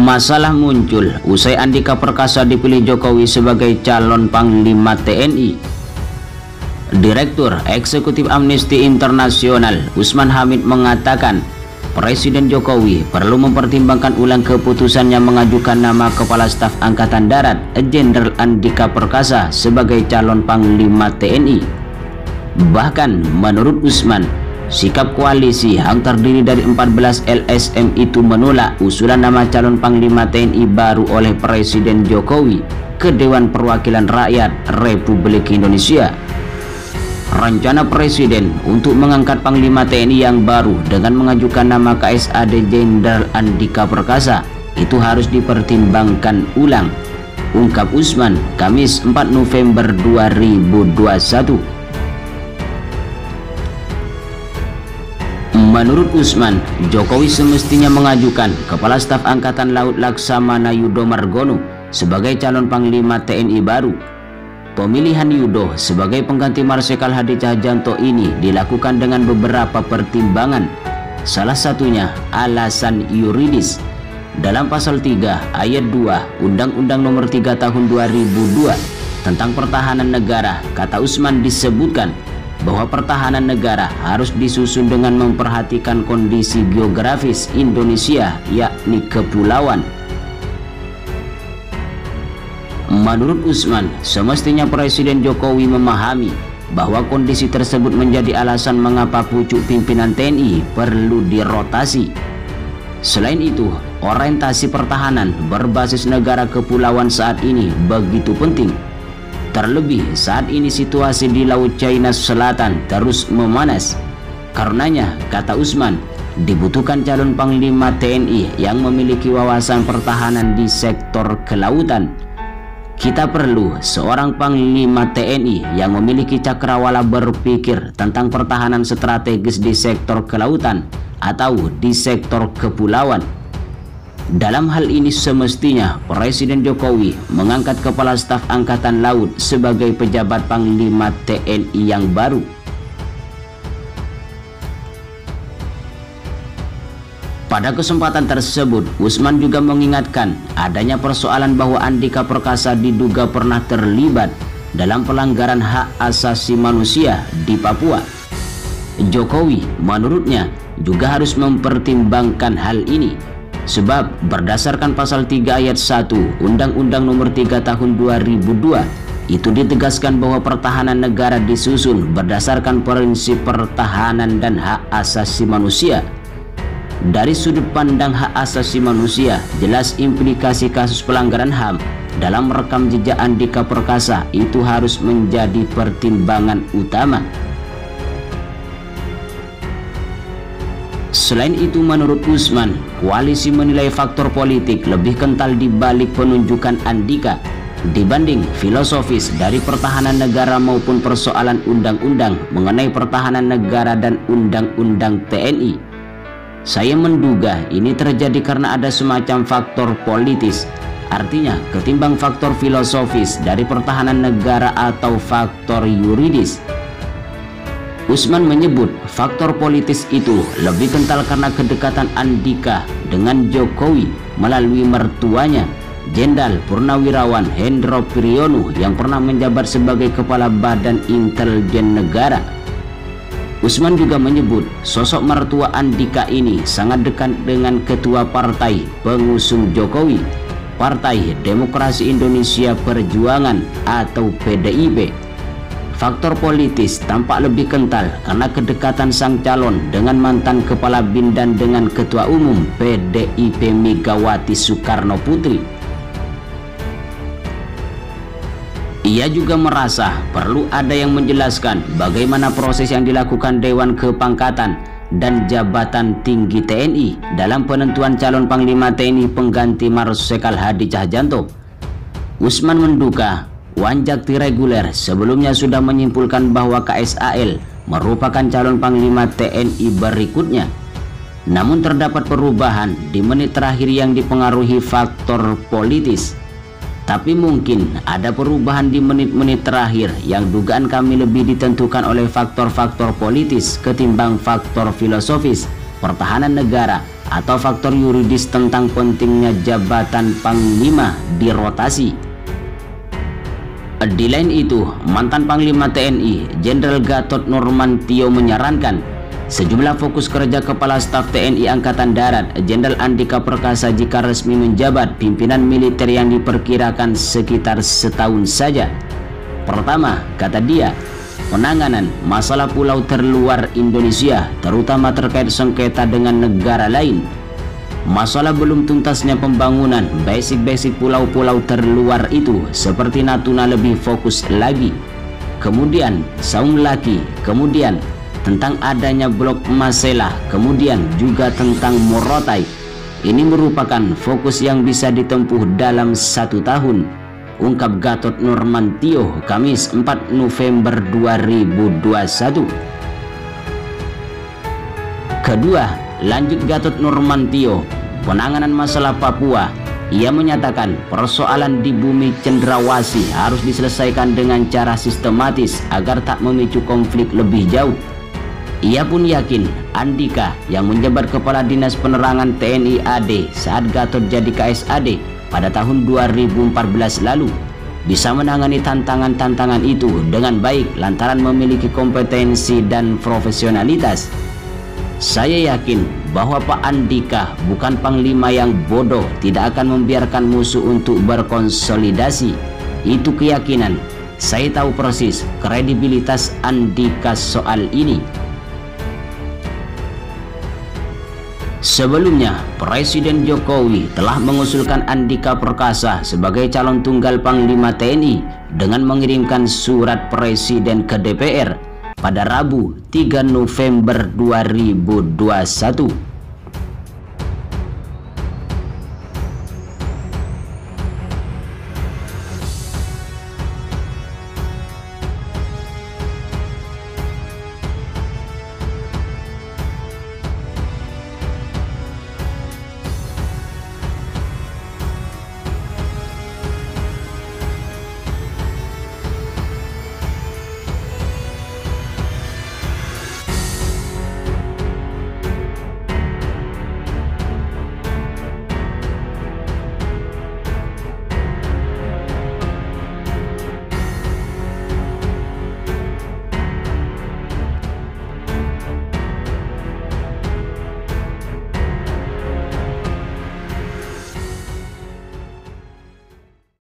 Masalah muncul usai Andika Perkasa dipilih Jokowi sebagai calon Panglima TNI. Direktur Eksekutif Amnesty Internasional Usman Hamid mengatakan Presiden Jokowi perlu mempertimbangkan ulang keputusannya mengajukan nama Kepala Staf Angkatan Darat Jenderal Andika Perkasa sebagai calon Panglima TNI. Bahkan menurut Usman, sikap koalisi yang terdiri dari 14 LSM itu menolak usulan nama calon Panglima TNI baru oleh Presiden Jokowi ke Dewan Perwakilan Rakyat Republik Indonesia. Rencana Presiden untuk mengangkat Panglima TNI yang baru dengan mengajukan nama KSAD Jenderal Andika Perkasa itu harus dipertimbangkan ulang, ungkap Usman Kamis 4 November 2021. Menurut Usman, Jokowi semestinya mengajukan Kepala Staf Angkatan Laut Laksamana Yudo Margono sebagai calon Panglima TNI baru. Pemilihan Yudo sebagai pengganti Marsikal Hadi Tjahjanto ini dilakukan dengan beberapa pertimbangan. Salah satunya alasan yuridis. Dalam pasal 3 ayat 2 Undang-Undang Nomor 3 Tahun 2002 tentang Pertahanan Negara, kata Usman disebutkan bahwa pertahanan negara harus disusun dengan memperhatikan kondisi geografis Indonesia, yakni kepulauan. Menurut Usman, semestinya Presiden Jokowi memahami bahwa kondisi tersebut menjadi alasan mengapa pucuk pimpinan TNI perlu dirotasi. Selain itu, orientasi pertahanan berbasis negara kepulauan saat ini begitu penting. Terlebih saat ini situasi di Laut China Selatan terus memanas. Karenanya, kata Usman, dibutuhkan calon Panglima TNI yang memiliki wawasan pertahanan di sektor kelautan. Kita perlu seorang Panglima TNI yang memiliki cakrawala berpikir tentang pertahanan strategis di sektor kelautan atau di sektor kepulauan. Dalam hal ini semestinya Presiden Jokowi mengangkat Kepala Staf Angkatan Laut sebagai pejabat Panglima TNI yang baru. Pada kesempatan tersebut, Usman juga mengingatkan adanya persoalan bahwa Andika Perkasa diduga pernah terlibat dalam pelanggaran hak asasi manusia di Papua. Jokowi menurutnya juga harus mempertimbangkan hal ini. Sebab berdasarkan pasal 3 ayat 1 Undang-Undang Nomor 3 Tahun 2002 itu ditegaskan bahwa pertahanan negara disusun berdasarkan prinsip pertahanan dan hak asasi manusia. Dari sudut pandang hak asasi manusia, jelas implikasi kasus pelanggaran HAM dalam rekam jejak Andika Perkasa itu harus menjadi pertimbangan utama. Selain itu, menurut Usman, koalisi menilai faktor politik lebih kental di balik penunjukan Andika dibanding filosofis dari pertahanan negara maupun persoalan undang-undang mengenai pertahanan negara dan undang-undang TNI. Saya menduga ini terjadi karena ada semacam faktor politis, artinya ketimbang faktor filosofis dari pertahanan negara atau faktor yuridis. Usman menyebut faktor politis itu lebih kental karena kedekatan Andika dengan Jokowi melalui mertuanya, Jenderal Purnawirawan Hendro Priyono yang pernah menjabat sebagai Kepala Badan Intelijen Negara. Usman juga menyebut sosok mertua Andika ini sangat dekat dengan ketua partai pengusung Jokowi, Partai Demokrasi Indonesia Perjuangan atau PDIP. Faktor politis tampak lebih kental karena kedekatan sang calon dengan mantan Kepala BIN dan dengan Ketua Umum PDIP Megawati Soekarno Putri. Ia juga merasa perlu ada yang menjelaskan bagaimana proses yang dilakukan Dewan Kepangkatan dan Jabatan Tinggi TNI dalam penentuan calon Panglima TNI pengganti Marsikal Hadi Tjahjanto. Usman menduga Wanjakti reguler sebelumnya sudah menyimpulkan bahwa KSAL merupakan calon Panglima TNI berikutnya. Namun terdapat perubahan di menit terakhir yang dipengaruhi faktor politis. Tapi mungkin ada perubahan di menit-menit terakhir yang dugaan kami lebih ditentukan oleh faktor-faktor politis ketimbang faktor filosofis, pertahanan negara, atau faktor yuridis tentang pentingnya jabatan Panglima dirotasi. Di lain itu, mantan Panglima TNI Jenderal Gatot Nurmantio menyarankan sejumlah fokus kerja Kepala Staf TNI Angkatan Darat Jenderal Andika Perkasa jika resmi menjabat pimpinan militer yang diperkirakan sekitar setahun saja. Pertama, kata dia, penanganan masalah pulau terluar Indonesia, terutama terkait sengketa dengan negara lain. Masalah belum tuntasnya pembangunan basic pulau-pulau terluar itu seperti Natuna lebih fokus lagi. Kemudian Saung Laki, kemudian tentang adanya blok Masela, kemudian juga tentang Morotai. Ini merupakan fokus yang bisa ditempuh dalam 1 tahun, ungkap Gatot Nurmantio Kamis 4 November 2021. Kedua, lanjut Gatot Nurmantio, penanganan masalah Papua. Ia menyatakan persoalan di bumi Cendrawasih harus diselesaikan dengan cara sistematis agar tak memicu konflik lebih jauh. Ia pun yakin Andika yang menjabat Kepala Dinas Penerangan TNI AD saat Gatot jadi KSAD pada tahun 2014 lalu bisa menangani tantangan-tantangan itu dengan baik lantaran memiliki kompetensi dan profesionalitas. Saya yakin bahwa Pak Andika bukan panglima yang bodoh, tidak akan membiarkan musuh untuk berkonsolidasi. Itu keyakinan. Saya tahu persis kredibilitas Andika soal ini. Sebelumnya, Presiden Jokowi telah mengusulkan Andika Perkasa sebagai calon tunggal Panglima TNI dengan mengirimkan surat Presiden ke DPR pada Rabu 3 November 2021.